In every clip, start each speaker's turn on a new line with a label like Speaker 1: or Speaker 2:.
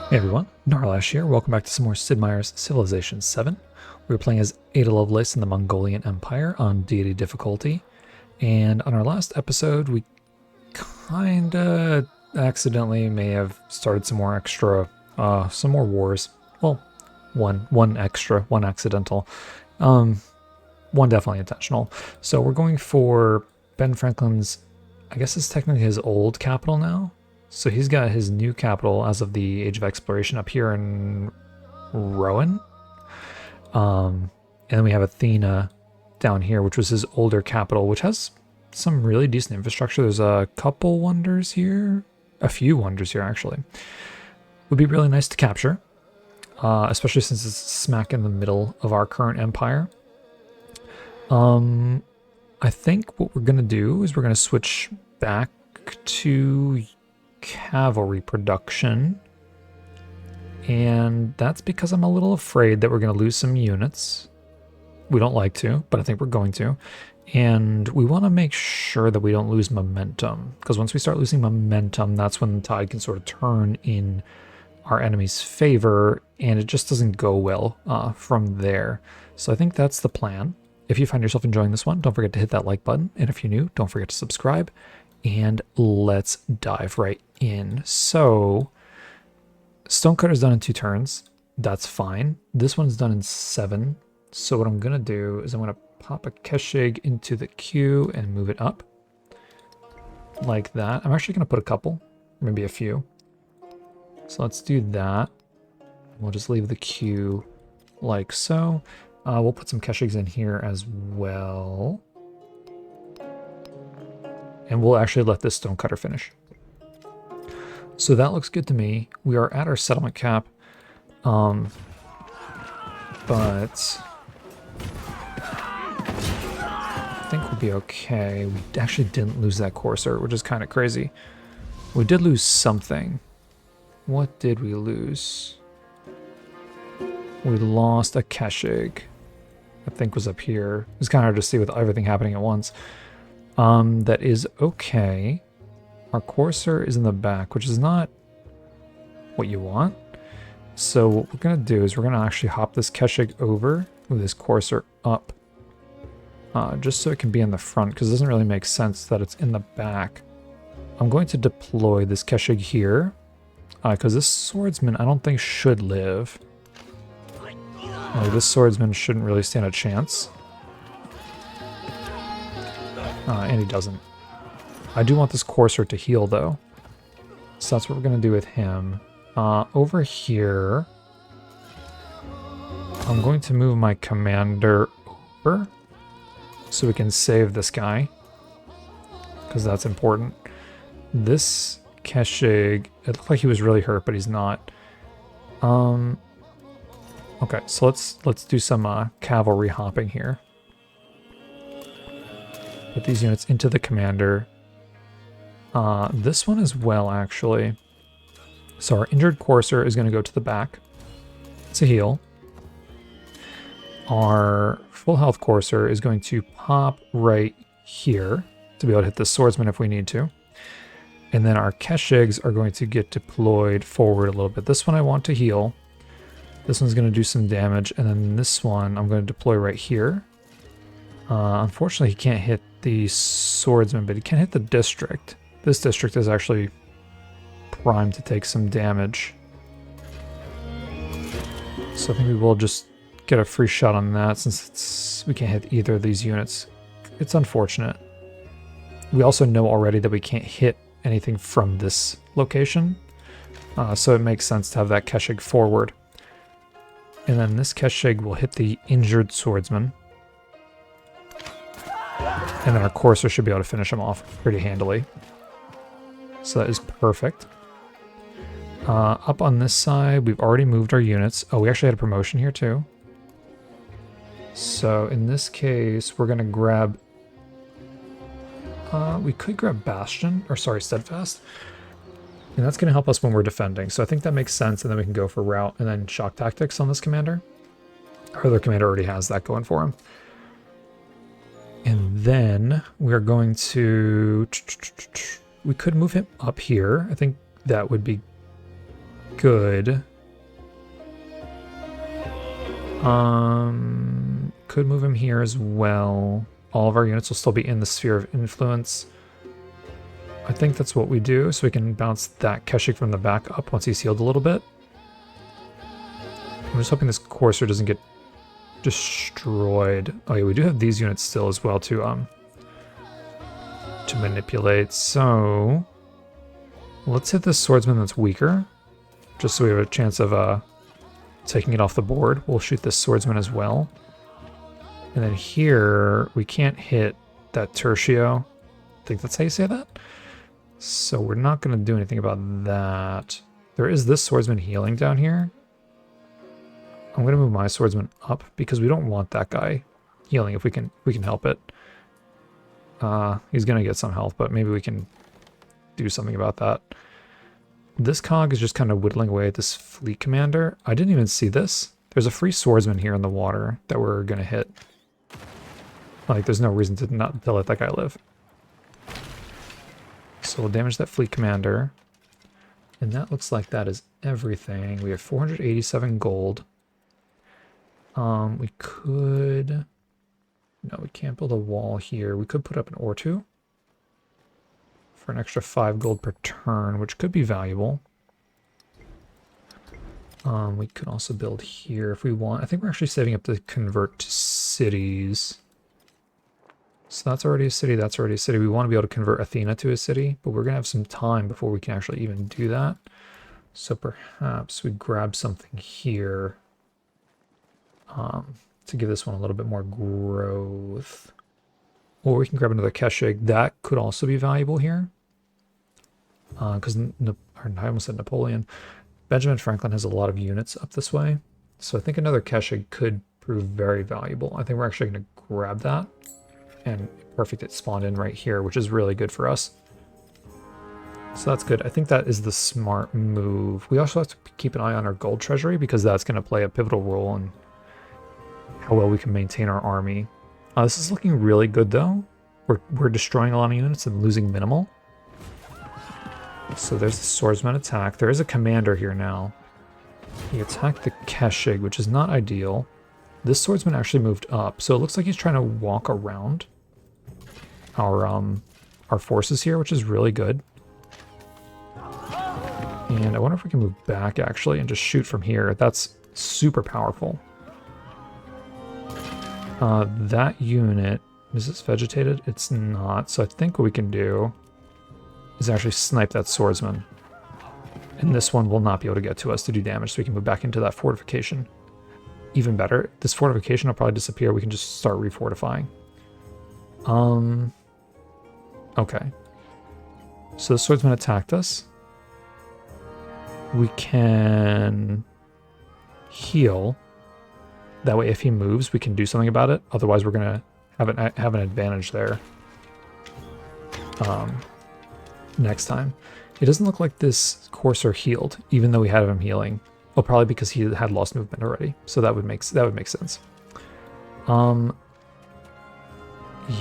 Speaker 1: Hey everyone, Narlash here. Welcome back to some more Sid Meier's Civilization 7. We're playing as Ada Lovelace in the Mongolian Empire on Deity difficulty. And on our last episode, we kinda accidentally may have started some more some more wars. Well, one extra, one accidental, one definitely intentional. So we're going for Ben Franklin's, I guess it's technically his old capital now. So he's got his new capital as of the Age of Exploration up here in Rowan. And then we have Athena down here, which was his older capital, which has some really decent infrastructure. There's a couple wonders here, a few wonders here actually. Would be really nice to capture, especially since it's smack in the middle of our current empire. I think what we're going to do is we're going to switch back to cavalry production, and that's because I'm a little afraid that we're going to lose some units. We don't like to, but I think we're going to, and we want to make sure that we don't lose momentum, because once we start losing momentum, that's when the tide can sort of turn in our enemy's favor, and it just doesn't go well from there. So I think that's the plan. If you find yourself enjoying this one, don't forget to hit that like button, and if you're new, don't forget to subscribe. And let's dive right in. So, Stonecutter's done in 2 turns. That's fine. This one's done in 7. So what I'm going to do is I'm going to pop a Keshig into the queue and move it up. Like that. I'm actually going to put a couple, maybe a few. So let's do that. We'll just leave the queue like so. We'll put some Keshigs in here as well. And we'll actually let this stonecutter finish. So that looks good to me. We are at our settlement cap. But I think we'll be okay. We actually didn't lose that courser, which is kind of crazy. We did lose something. What did we lose? We lost a Keshig. I think was up here. It's kind of hard to see with everything happening at once. That is okay. Our courser is in the back, which is not what you want. So what we're going to do is we're going to actually hop this Keshig over, move this courser up, just so it can be in the front, because it doesn't really make sense that it's in the back. I'm going to deploy this Keshig here, because this swordsman I don't think should live. Like, this swordsman shouldn't really stand a chance. And he doesn't. I do want this courser to heal, though. So that's what we're going to do with him. Over here, I'm going to move my commander over so we can save this guy, because that's important. This Keshig, it looked like he was really hurt, but he's not. Okay, so let's do some cavalry hopping here. Put these units into the commander. This one as well, actually. So our injured courser is going to go to the back to heal. Our full health courser is going to pop right here to be able to hit the swordsman if we need to. And then our Keshigs are going to get deployed forward a little bit. This one I want to heal. This one's going to do some damage. And then this one I'm going to deploy right here. Unfortunately, he can't hit the swordsman, but he can hit the district. This district is actually primed to take some damage. So I think we will just get a free shot on that, since we can't hit either of these units. It's unfortunate. We also know already that we can't hit anything from this location. So it makes sense to have that Keshig forward. And then this Keshig will hit the injured swordsman. And then our courser should be able to finish him off pretty handily. So that is perfect. Up on this side, we've already moved our units. Oh, we actually had a promotion here too. So in this case, we're going to grab... we could grab Bastion, or sorry, Steadfast. And that's going to help us when we're defending. So I think that makes sense, and then we can go for route and then shock tactics on this commander. Our other commander already has that going for him. And then we're going to... We could move him up here. I think that would be good. Could move him here as well. All of our units will still be in the sphere of influence. I think that's what we do, so we can bounce that Keshig from the back up once he's healed a little bit. I'm just hoping this Courser doesn't get destroyed. Oh yeah, we do have these units still as well to manipulate. So let's hit this swordsman that's weaker, just so we have a chance of taking it off the board. We'll shoot this swordsman as well. And then here, we can't hit that Tertio. I think that's how you say that. So we're not going to do anything about that. There is this swordsman healing down here. I'm going to move my swordsman up because we don't want that guy healing if we can help it. He's going to get some health, but maybe we can do something about that. This cog is just kind of whittling away at this fleet commander. I didn't even see this. There's a free swordsman here in the water that we're going to hit. Like, there's no reason to let that guy live. So we'll damage that fleet commander. And that looks like that is everything. We have 487 gold. We could... No, we can't build a wall here. We could put up an or two for an extra 5 gold per turn, which could be valuable. We could also build here if we want. I think we're actually saving up to convert to cities. So that's already a city, that's already a city. We want to be able to convert Athena to a city, but we're going to have some time before we can actually even do that. So perhaps we grab something here to give this one a little bit more growth. Or we can grab another Keshig. That could also be valuable here. Because I almost said Napoleon. Benjamin Franklin has a lot of units up this way. So I think another Keshig could prove very valuable. I think we're actually going to grab that. And perfect, it spawned in right here, which is really good for us. So that's good. I think that is the smart move. We also have to keep an eye on our gold treasury because that's going to play a pivotal role in how well we can maintain our army. This is looking really good though. We're destroying a lot of units and losing minimal. So there's the swordsman attack. There is a commander here now. He attacked the Keshig, which is not ideal. This swordsman actually moved up, so it looks like he's trying to walk around our forces here, which is really good. And I wonder if we can move back actually and just shoot from here. That's super powerful. That unit, is this vegetated? It's not. So I think what we can do is actually snipe that swordsman. And this one will not be able to get to us to do damage, so we can move back into that fortification. Even better, this fortification will probably disappear. We can just start refortifying. Okay. So the swordsman attacked us. We can heal. That way, if he moves, we can do something about it. Otherwise, we're going to have an advantage there next time. It doesn't look like this Courser healed, even though we had him healing. Well, probably because he had lost movement already. So that would make sense.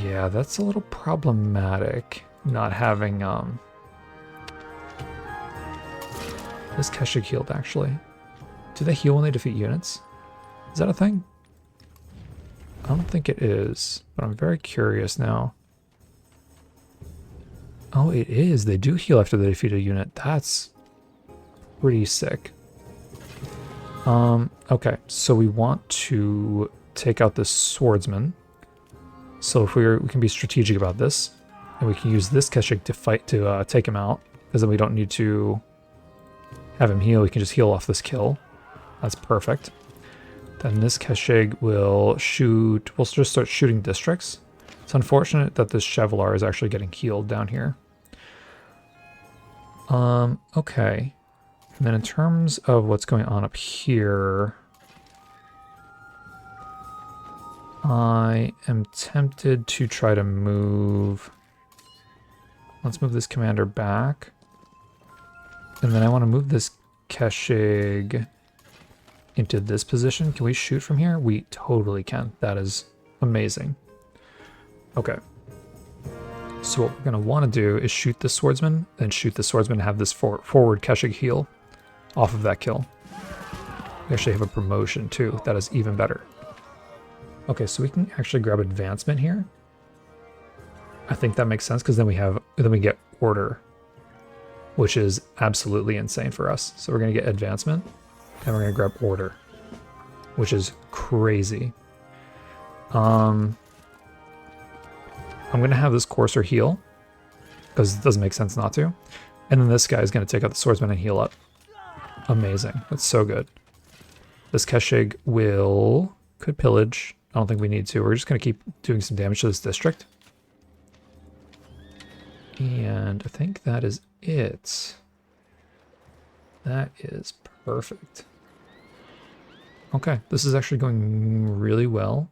Speaker 1: Yeah, that's a little problematic. Not having this Keshig healed actually. Do they heal when they defeat units? Is that a thing? I don't think it is, but I'm very curious now. Oh, it is. They do heal after they defeat a unit. That's pretty sick. Okay, so we want to take out this swordsman. So if we can be strategic about this, and we can use this Keshig to take him out, because then we don't need to have him heal. We can just heal off this kill. That's perfect. Then this Keshig will shoot. We'll just start shooting districts. It's unfortunate that this Chevalier is actually getting healed down here. Okay. And then in terms of what's going on up here, I am tempted to try to move. Let's move this commander back. And then I want to move this Keshig into this position. Can we shoot from here? We totally can. That is amazing. Okay. So what we're going to want to do is shoot the swordsman, then shoot the swordsman and have this forward Keshig heal. off of that kill. We actually have a promotion too. That is even better. Okay, so we can actually grab advancement here. I think that makes sense because then we get order, which is absolutely insane for us. So we're gonna get advancement and we're gonna grab order, which is crazy. I'm gonna have this courser heal because it doesn't make sense not to. And then this guy is gonna take out the swordsman and heal up. Amazing, that's so good. This Keshig could pillage. I don't think we need to. We're just gonna keep doing some damage to this district. And I think that is it. That is perfect. Okay, this is actually going really well.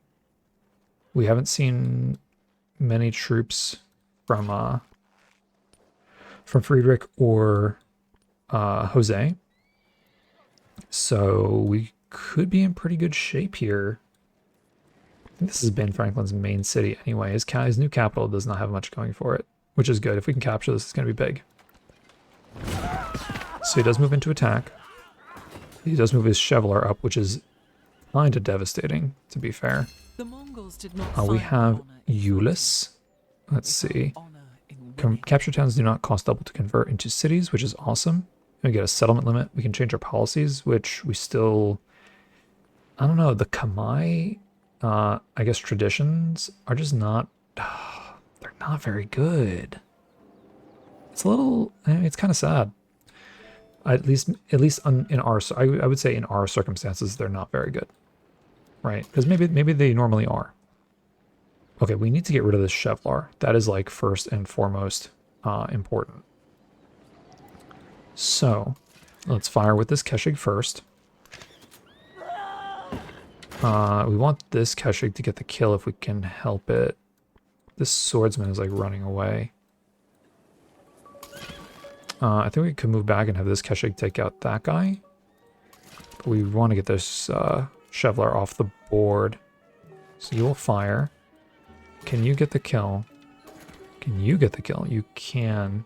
Speaker 1: We haven't seen many troops from Friedrich or Jose. So we could be in pretty good shape here. I think this is Ben Franklin's main city anyway. His new capital does not have much going for it, which is good. If we can capture this, it's going to be big. So he does move into attack. He does move his Chevalier up, which is kind of devastating, to be fair.
Speaker 2: The Mongols did not
Speaker 1: We have Euless. Let's see. Capture towns do not cost double to convert into cities, which is awesome. We get a settlement limit. We can change our policies, which we still... I don't know. The Khmer, I guess, traditions are just not... they're not very good. It's a little... it's kind of sad. At least in our... I would say in our circumstances, they're not very good. Right? Because maybe they normally are. Okay, we need to get rid of this Chevlar. That is like first and foremost important. So, let's fire with this Keshig first. We want this Keshig to get the kill if we can help it. This swordsman is like running away. I think we could move back and have this Keshig take out that guy. But we want to get this Chevlar off the board. So you will fire. Can you get the kill? Can you get the kill? You can.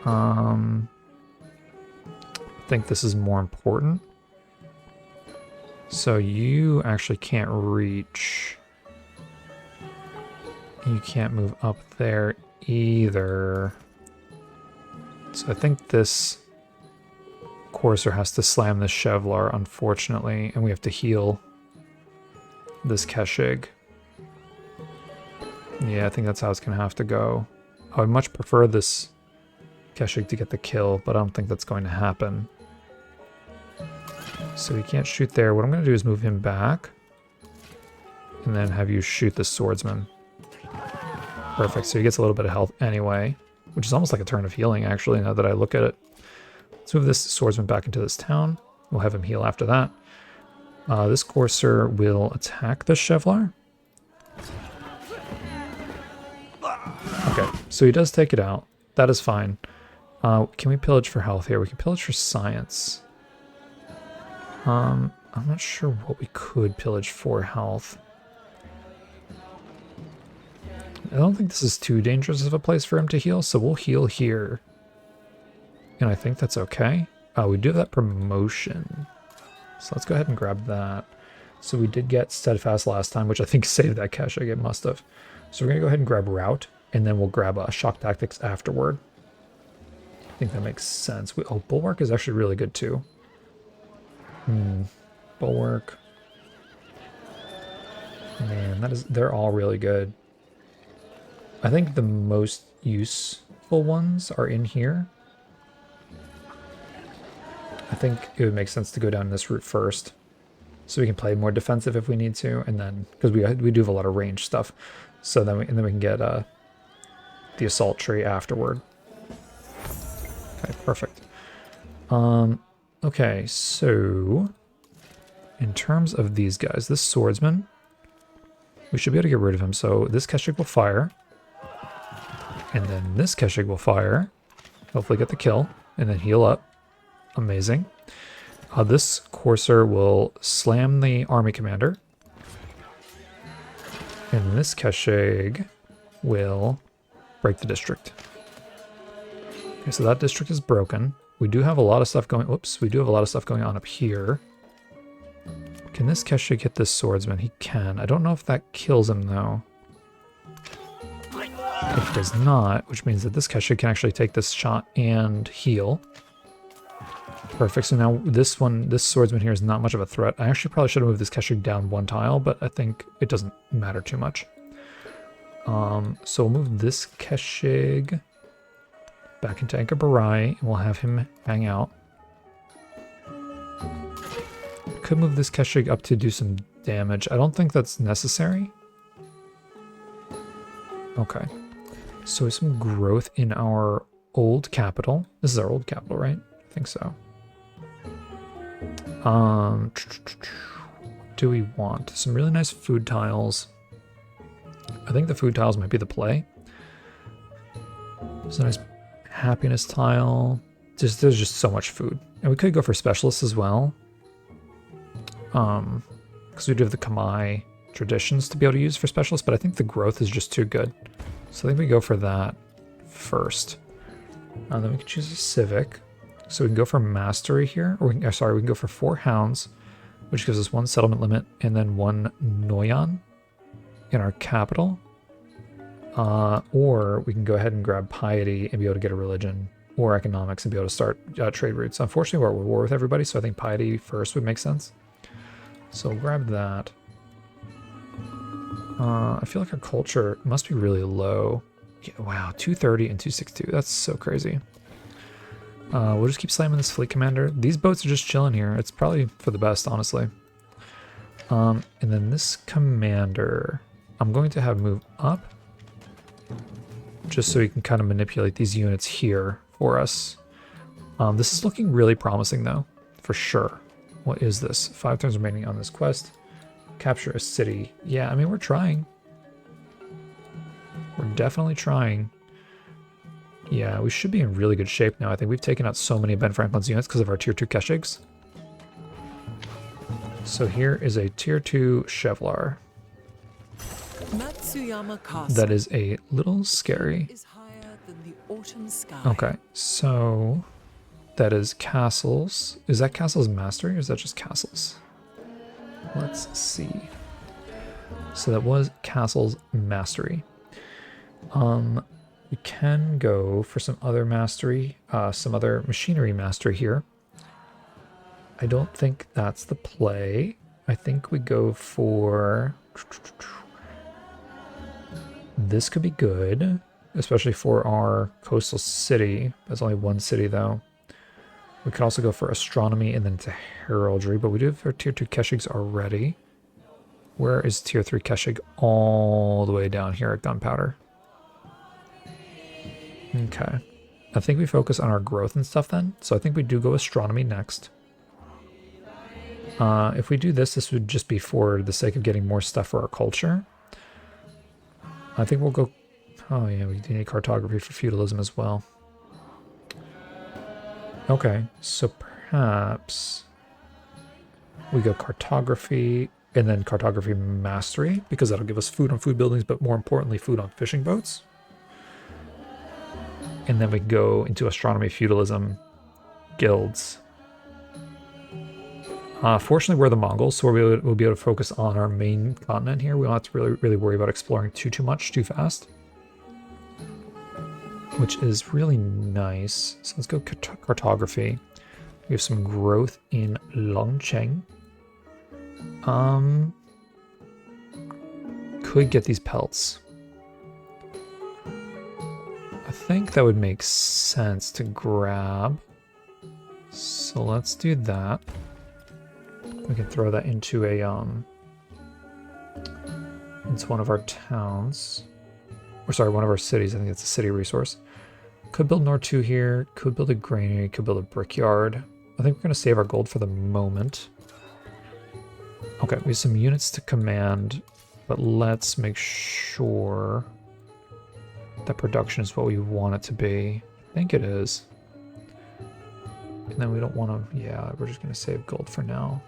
Speaker 1: I think this is more important. So you actually can't reach. You can't move up there either. So I think this courser has to slam this Chevlar, unfortunately, and we have to heal this Keshig. Yeah, I think that's how it's going to have to go. I would much prefer this Keshig to get the kill, but I don't think that's going to happen. So he can't shoot there. What I'm going to do is move him back and then have you shoot the swordsman. Perfect. So he gets a little bit of health anyway, which is almost like a turn of healing, actually, now that I look at it. Let's move this swordsman back into this town. We'll have him heal after that. This courser will attack the Chevlar. Okay, so he does take it out. That is fine. Can we pillage for health here? We can pillage for science. I'm not sure what we could pillage for health. I don't think this is too dangerous of a place for him to heal, so we'll heal here. And I think that's okay. We do have that promotion. So let's go ahead and grab that. So we did get Steadfast last time, which I think saved that Keshig. It must have. So we're going to go ahead and grab Route, and then we'll grab Shock Tactics afterward. I think that makes sense. Oh, Bulwark is actually really good too. Bulwark. Man, they're all really good. I think the most useful ones are in here. I think it would make sense to go down this route first, so we can play more defensive if we need to, and then because we do have a lot of range stuff, so then we can get the assault tree afterward. Okay, perfect. Okay, so in terms of these guys, this swordsman, we should be able to get rid of him. So this Keshig will fire, and then this Keshig will fire, hopefully get the kill, and then heal up. Amazing. This courser will slam the army commander, and this Keshig will break the district. Okay, so that district is broken. We do have a lot of stuff going. Whoops, we do have a lot of stuff going on up here. Can this Keshig hit this swordsman? He can. I don't know if that kills him though. It does not, which means that this Keshig can actually take this shot and heal. Perfect. So now this swordsman here is not much of a threat. I actually probably should have moved this Keshig down one tile, but I think it doesn't matter too much. So we'll move this Keshig back into Anchor Barai, and we'll have him hang out. Could move this Keshig up to do some damage. I don't think that's necessary. Okay. So some growth in our old capital. This is our old capital, right? I think so. What do we want? Some really nice food tiles. I think the food tiles might be the play. There's a nice happiness tile. There's just so much food. And we could go for specialists as well. Because we do have the Kamai traditions to be able to use for specialists, but I think the growth is just too good. So I think we go for that first. Then we can choose a civic. So we can go for mastery here, or we can go for 4 hounds, which gives us 1 settlement limit and then 1 Noyan in our capital. Or we can go ahead and grab piety and be able to get a religion or economics and be able to start trade routes. Unfortunately, we're at war with everybody, so I think piety first would make sense. So we'll grab that. I feel like our culture must be really low. Yeah, wow, 230 and 262. That's so crazy. We'll just keep slamming this fleet commander. These boats are just chilling here. It's probably for the best, honestly. And then this commander, I'm going to have move up. Just so he can kind of manipulate these units here for us. This is looking really promising though, for sure. What is this? 5 turns remaining on this quest. Capture a city. Yeah, I mean, we're trying. We're definitely trying. Yeah, we should be in really good shape now. I think we've taken out so many of Ben Franklin's units because of our tier 2 Keshigs. So here is a tier 2 Chevlar. That is a little scary. Okay, so that is castles. Is that castles mastery or is that just castles? Let's see. So that was castles mastery. We can go for some other mastery, some other machinery mastery here. I don't think that's the play. I think we go for... This could be good, especially for our coastal city. There's only 1 city though. We could also go for astronomy and then to heraldry, but we do have our tier 2 Keshigs already. Where is tier 3 Keshig? All the way down here at gunpowder. Okay. I think we focus on our growth and stuff then. So I think we do go astronomy next. If we do this, this would just be for the sake of getting more stuff for our culture. I think we'll go... Oh yeah, we do need cartography for feudalism as well. Okay, so perhaps we go cartography and then cartography mastery, because that'll give us food on food buildings, but more importantly, food on fishing boats. And then we go into astronomy, feudalism, guilds. Fortunately, we're the Mongols, so we'll be able to focus on our main continent here. We don't have to really worry about exploring too much, too fast. Which is really nice. So let's go cartography. We have some growth in Longcheng. Could get these pelts. I think that would make sense to grab. So let's do that. We can throw that into a into one of our towns. Or sorry, one of our cities. I think it's a city resource. Could build Nord 2 here. Could build a granary. Could build a brickyard. I think we're going to save our gold for the moment. Okay, we have some units to command, but let's make sure that production is what we want it to be. I think it is. And then we don't want to... Yeah, we're just going to save gold for now.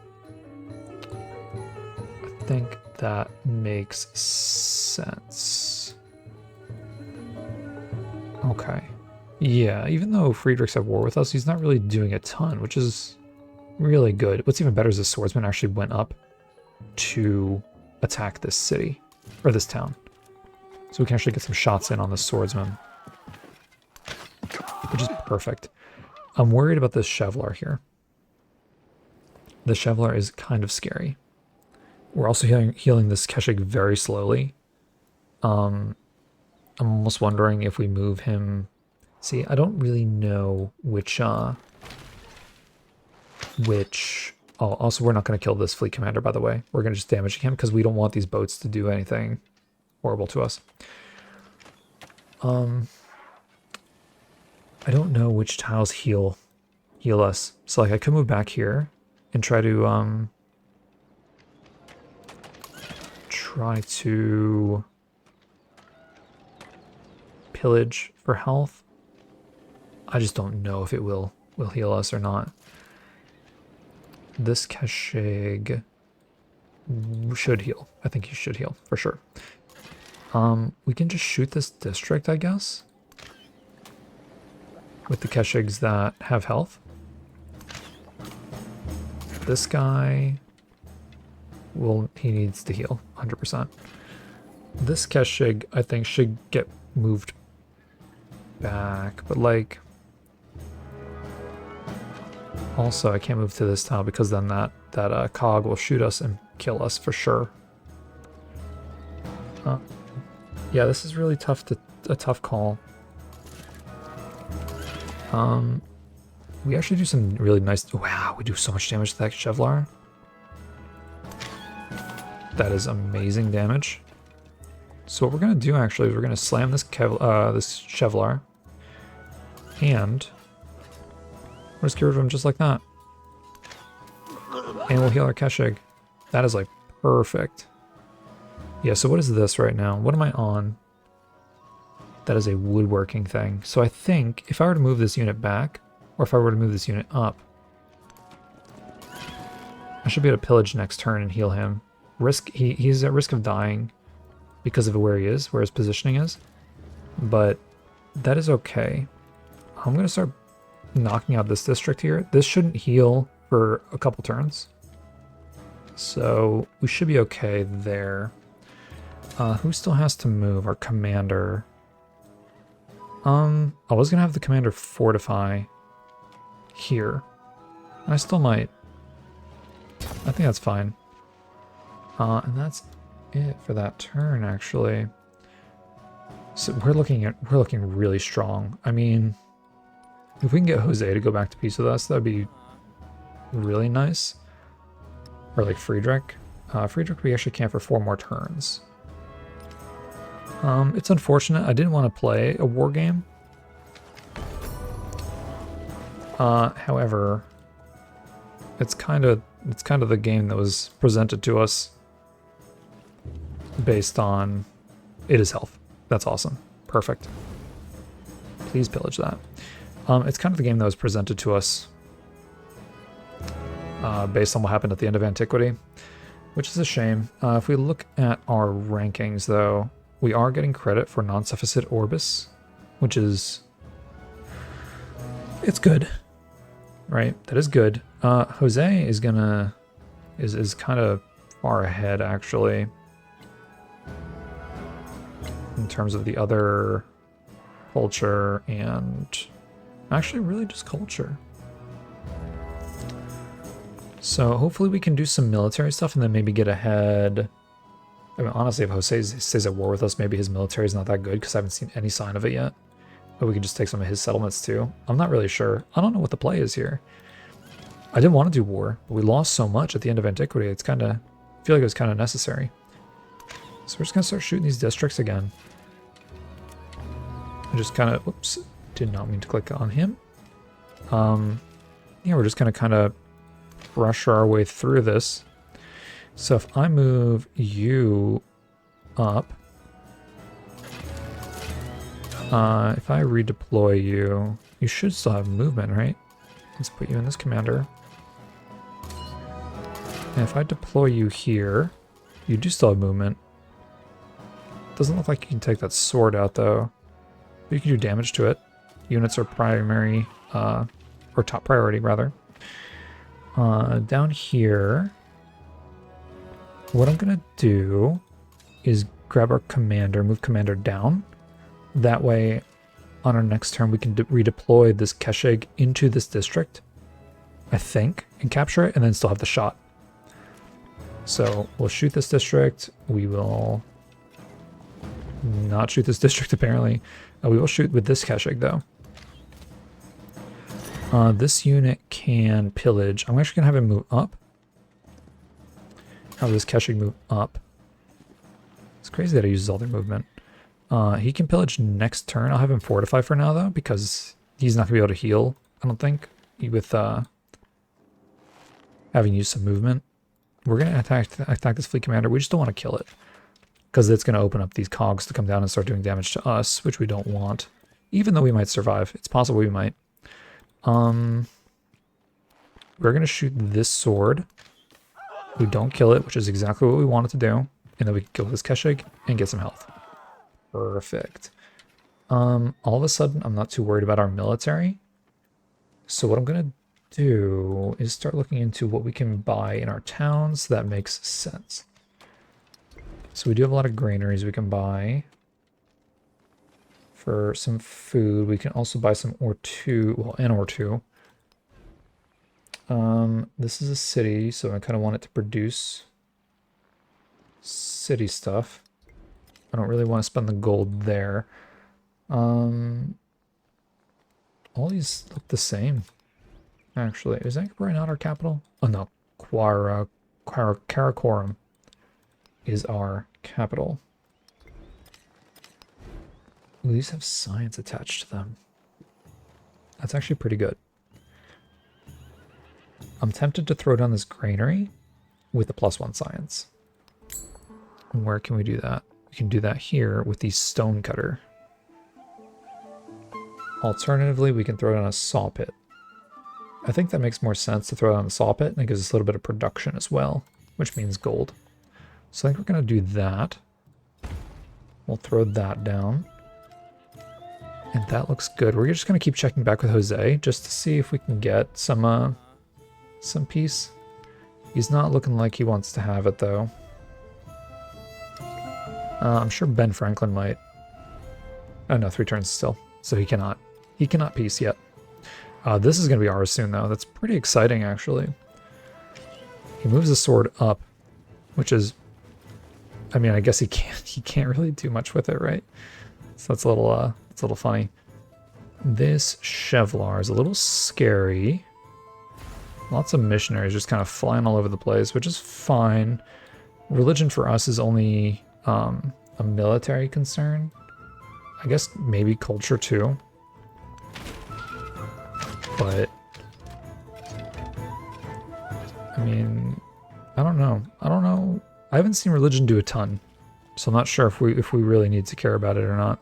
Speaker 1: I think that makes sense. Okay. Yeah, even though Friedrich's at war with us, he's not really doing a ton, which is really good. What's even better is the swordsman actually went up to attack this city, or this town. So we can actually get some shots in on the swordsman, which is perfect. I'm worried about this Chevlar here. The Chevlar is kind of scary. We're also healing this Keshig very slowly. I'm almost wondering if we move him. See, I don't really know which. Oh, also, we're not going to kill this fleet commander, by the way. We're going to just damage him because we don't want these boats to do anything horrible to us. I don't know which tiles heal us. So, like, I could move back here and try to pillage for health. I just don't know if it will heal us or not. This Keshig should heal. I think he should heal for sure. We can just shoot this district, I guess, with the Keshigs that have health. This guy, he needs to heal 100%. This Keshig, I think, should get moved back, but like, also I can't move to this tile because then that cog will shoot us and kill us for sure. Yeah, this is really tough a tough call. We actually do some really nice. Wow, we do so much damage to that Chevlar. That is amazing damage. So what we're gonna do actually is we're gonna slam this Chevlar, and we'll just get rid of him just like that. And we'll heal our Keshig. That is like perfect. Yeah, so what is this right now? What am I on? That is a woodworking thing. So I think if I were to move this unit back, or if I were to move this unit up, I should be able to pillage next turn and heal him. He's at risk of dying because of where he is, where his positioning is. But that is okay. I'm going to start knocking out this district here. This shouldn't heal for a couple turns. So we should be okay there. Who still has to move? Our commander. I was going to have the commander fortify here. I still might. I think that's fine. And that's it for that turn, actually. So we're looking really strong. I mean, if we can get Jose to go back to peace with us, that'd be really nice. Or like Friedrich. Friedrich we actually can for 4 more turns. It's unfortunate. I didn't want to play a war game. However, it's kind of the game that was presented to us based on it is health. That's awesome. Perfect. Please pillage that. It's kind of the game that was presented to us based on what happened at the end of Antiquity, which is a shame. If we look at our rankings, though, we are getting credit for non-sufficit orbis, which is... it's good, right? That is good. Jose is gonna... is kind of far ahead, actually, in terms of the other culture and actually really just culture. So hopefully we can do some military stuff and then maybe get ahead. I mean, honestly, if Jose stays at war with us, maybe his military is not that good because I haven't seen any sign of it yet. But we can just take some of his settlements too. I'm not really sure. I don't know what the play is here. I didn't want to do war, but we lost so much at the end of Antiquity. It's kind of, I feel like it was kind of necessary. So we're just going to start shooting these districts again. I just kind of, whoops, did not mean to click on him. Yeah, we're just going to kind of rush our way through this. So if I move you up, if I redeploy you, you should still have movement, right? Let's put you in this commander. And if I deploy you here, you do still have movement. Doesn't look like you can take that sword out though. But you can do damage to it. Units are primary, or top priority, rather. Down here, what I'm going to do is grab our commander, move commander down. That way, on our next turn, we can redeploy this Keshig into this district, I think, and capture it, and then still have the shot. So we'll shoot this district. We will not shoot this district, apparently. We will shoot with this Keshig, though. This unit can pillage. I'm actually going to have him move up. Have this Keshig move up. It's crazy that he uses all their movement. He can pillage next turn. I'll have him fortify for now, though, because he's not going to be able to heal, I don't think, with having used some movement. We're going to attack this fleet commander. We just don't want to kill it, because it's going to open up these cogs to come down and start doing damage to us, which we don't want. Even though we might survive. It's possible we might. We're going to shoot this sword. We don't kill it, which is exactly what we wanted to do. And then we can kill this Keshig and get some health. Perfect. All of a sudden, I'm not too worried about our military. So what I'm going to do is start looking into what we can buy in our towns. That makes sense. So we do have a lot of granaries we can buy. For some food, we can also buy some ore 2, well, an ore 2. This is a city, so I kind of want it to produce city stuff. I don't really want to spend the gold there. All these look the same, actually. Is Anchorage not our capital? Oh no, Karakoram is our capital. Ooh, these have science attached to them. That's actually pretty good. I'm tempted to throw down this granary with the +1 science. Where can we do that? We can do that here with the stone cutter. Alternatively, we can throw down a saw pit. I think that makes more sense to throw down the saw pit, and it gives us a little bit of production as well, which means gold. So I think we're going to do that. We'll throw that down. And that looks good. We're just going to keep checking back with Jose just to see if we can get some peace. He's not looking like he wants to have it, though. I'm sure Ben Franklin might. Oh no, 3 turns still. So he cannot peace yet. This is going to be ours soon, though. That's pretty exciting, actually. He moves the sword up, which is... I mean, I guess he can't really do much with it, right? So that's a little funny. This Chevlar is a little scary. Lots of missionaries just kind of flying all over the place, which is fine. Religion for us is only a military concern. I guess maybe culture too. But I mean, I don't know. I haven't seen religion do a ton, so I'm not sure if we really need to care about it or not.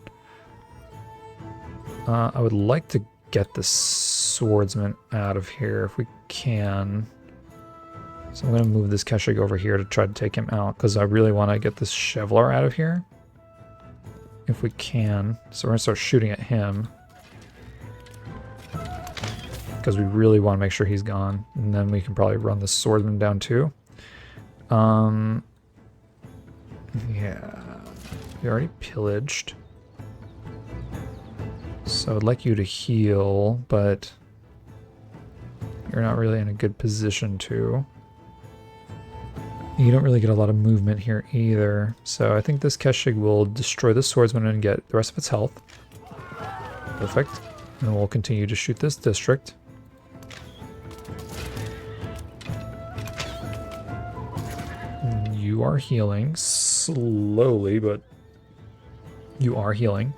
Speaker 1: I would like to get the swordsman out of here if we can. So I'm going to move this Keshig over here to try to take him out, because I really want to get this Chevlar out of here. If we can. So we're going to start shooting at him, because we really want to make sure he's gone. And then we can probably run the swordsman down too. Yeah. We already pillaged. So I'd like you to heal, but you're not really in a good position to. You don't really get a lot of movement here either. So I think this Keshig will destroy the swordsman and get the rest of its health. Perfect. And we'll continue to shoot this district. You are healing slowly, but you are healing.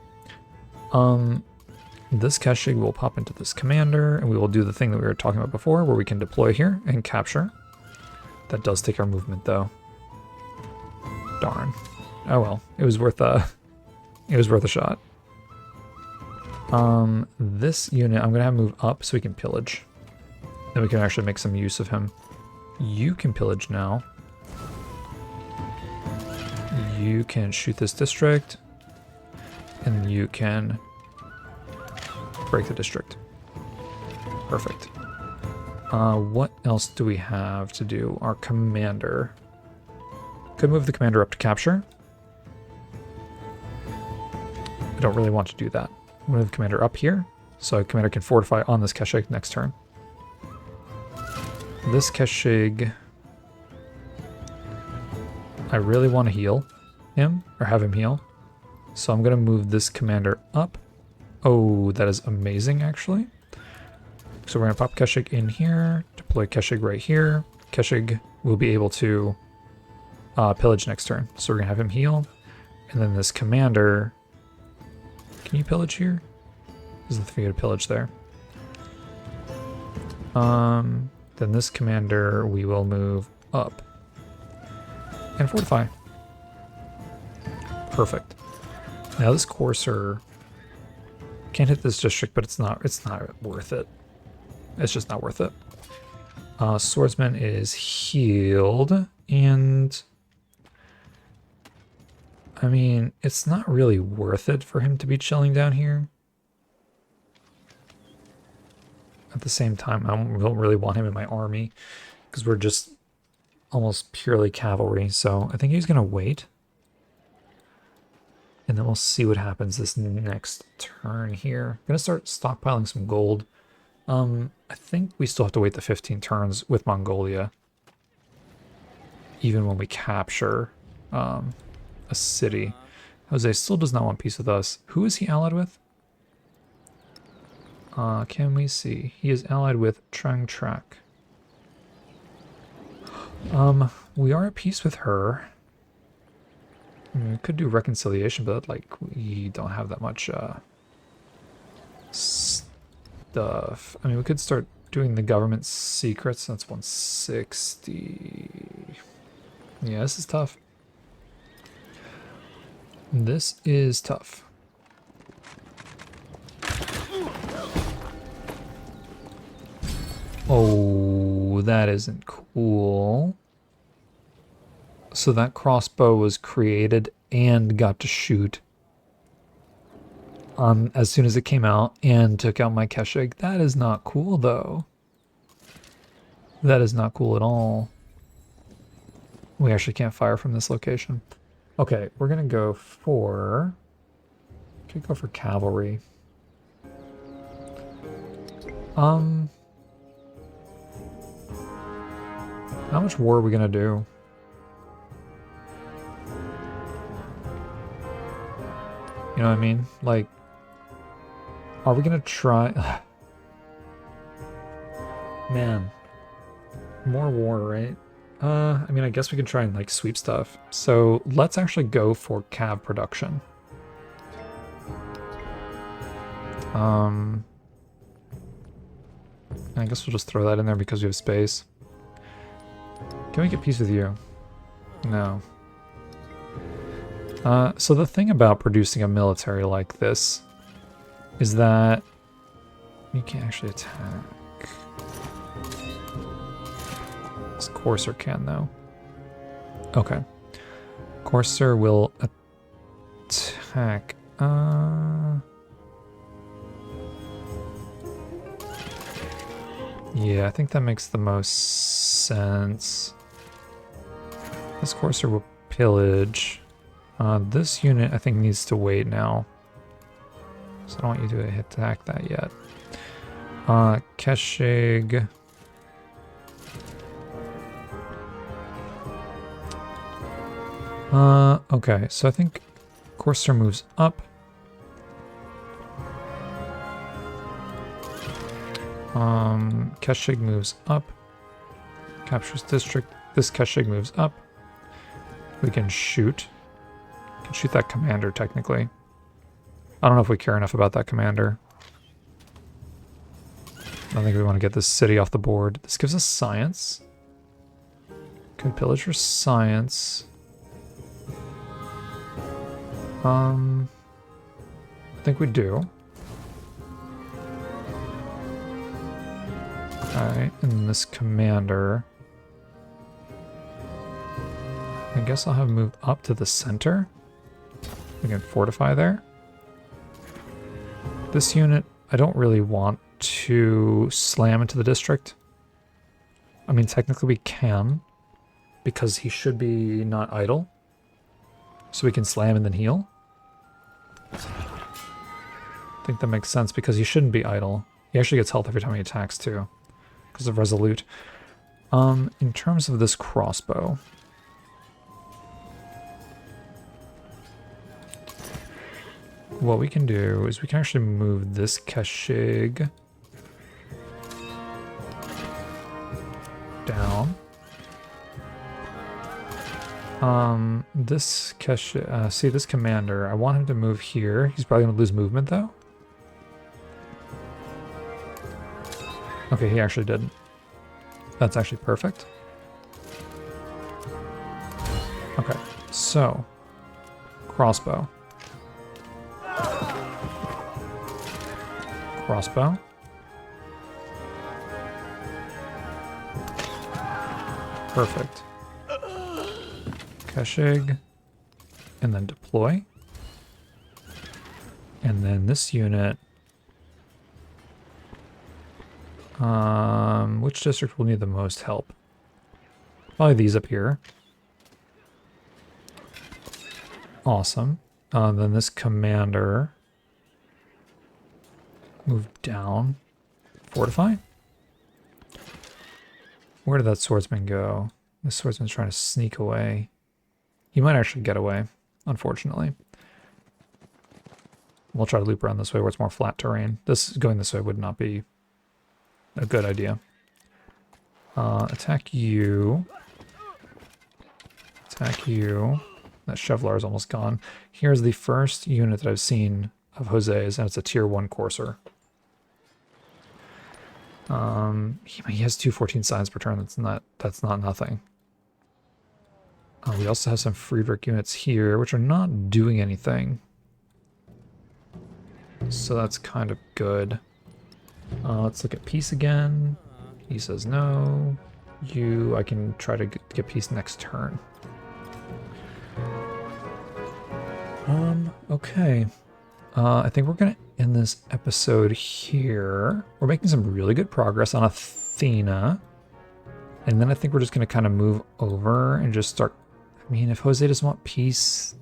Speaker 1: This Keshig will pop into this commander, and we will do the thing that we were talking about before, where we can deploy here and capture. That does take our movement, though. Darn. Oh well, it was worth a shot. This unit, I'm gonna have move up so we can pillage. Then we can actually make some use of him. You can pillage now. You can shoot this district, and you can break the district. Perfect. What else do we have to do? Our commander. Could move the commander up to capture. I don't really want to do that. Move the commander up here, so commander can fortify on this Keshig next turn. This Keshig, I really want to heal him, or have him heal. So I'm going to move this commander up. Oh, that is amazing, actually. So we're going to pop Keshig in here, deploy Keshig right here. Keshig will be able to pillage next turn. So we're going to have him heal. And then this commander... Can you pillage here? There's nothing for you to pillage there. Then this commander we will move up. And fortify. Perfect. Now this courser can't hit this district, but it's not worth it. It's just not worth it. Swordsman is healed, and I mean, it's not really worth it for him to be chilling down here. At the same time, I don't really want him in my army because we're just almost purely cavalry. So I think he's going to wait. And then we'll see what happens this next turn here. I'm going to start stockpiling some gold. I think we still have to wait the 15 turns with Mongolia. Even when we capture a city. Jose still does not want peace with us. Who is he allied with? Can we see? He is allied with Trang Trak. We are at peace with her. I mean, we could do reconciliation, but like we don't have that much stuff. I mean, we could start doing the government secrets. That's 160. Yeah, this is tough. This is tough. Oh, that isn't cool. So that crossbow was created and got to shoot as soon as it came out and took out my Keshig. That is not cool, though. That is not cool at all. We actually can't fire from this location. Okay, we're gonna go for... Could go for cavalry. How much war are we gonna do? You know what I mean? Like, are we gonna try... Man. More war, right? I mean, I guess we could try and, like, sweep stuff. So, let's actually go for cav production. I guess we'll just throw that in there because we have space. Can we get peace with you? No. So the thing about producing a military like this is that you can't actually attack. This Courser can, though. Okay. Courser will attack. Yeah, I think that makes the most sense. This Courser will pillage. This unit, I think, needs to wait now. So I don't want you to attack that yet. Keshig. Okay, so I think Courser moves up. Keshig moves up. Captures district. This Keshig moves up. We can shoot. We can shoot that commander, technically. I don't know if we care enough about that commander. I don't think we want to get this city off the board. This gives us science. Could pillage for science. I think we do. Alright, and this commander... I guess I'll have moved up to the center. We can fortify there. This unit I don't really want to slam into the district. I mean, technically we can, because he should be not idle. So we can slam and then heal. I think that makes sense because he shouldn't be idle. He actually gets health every time he attacks too, because of Resolute. In terms of this crossbow, what we can do is we can actually move this Keshig down. This Keshig, see this commander, I want him to move here. He's probably gonna lose movement though. Okay, he actually didn't. That's actually perfect. Okay, so crossbow. Crossbow. Perfect. Keshig. And then deploy. And then this unit. Which district will need the most help? Probably these up here. Awesome. Then this commander. Move down. Fortify. Where did that swordsman go? This swordsman's trying to sneak away. He might actually get away, unfortunately. We'll try to loop around this way where it's more flat terrain. Going this way would not be a good idea. Attack you. Attack you. That Chevlar is almost gone. Here's the first unit that I've seen of Jose's, and it's a tier 1 courser. He has 214 signs per turn. That's not nothing. We also have some Friedrich units here, which are not doing anything. So that's kind of good. Let's look at peace again. He says no. I can try to get peace next turn. Okay. I think we're gonna end this episode here. We're making some really good progress on Athena. And then I think we're just gonna kind of move over and just start. I mean, if Jose doesn't want peace,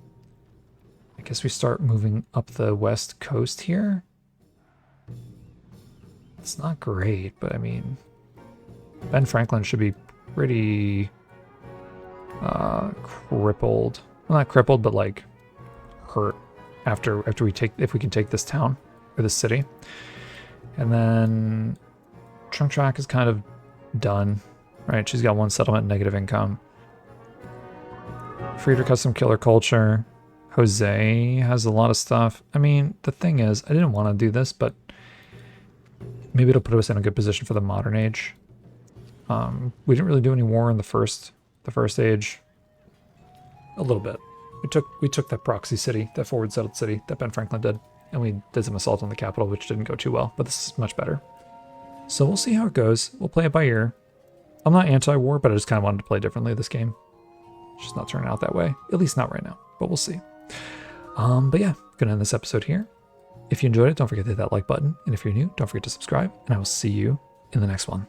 Speaker 1: I guess we start moving up the west coast here. It's not great, but I mean, Ben Franklin should be pretty crippled. Well, not crippled, but like hurt if we can take this town or this city. And then Trunk Track is kind of done, right? She's got 1 settlement, negative income. Friedrich has some killer culture. Jose has a lot of stuff. I mean, the thing is, I didn't want to do this, but maybe it'll put us in a good position for the modern age. We didn't really do any war in the first age. A little bit. We took that proxy city, that forward settled city that Ben Franklin did, and we did some assault on the capital, which didn't go too well, but this is much better. So we'll see how it goes. We'll play it by ear. I'm not anti-war, but I just kind of wanted to play differently this game. It's just not turning out that way, at least not right now, but we'll see. But yeah, gonna end this episode here. If you enjoyed it, don't forget to hit that like button, and if you're new, don't forget to subscribe, and I will see you in the next one.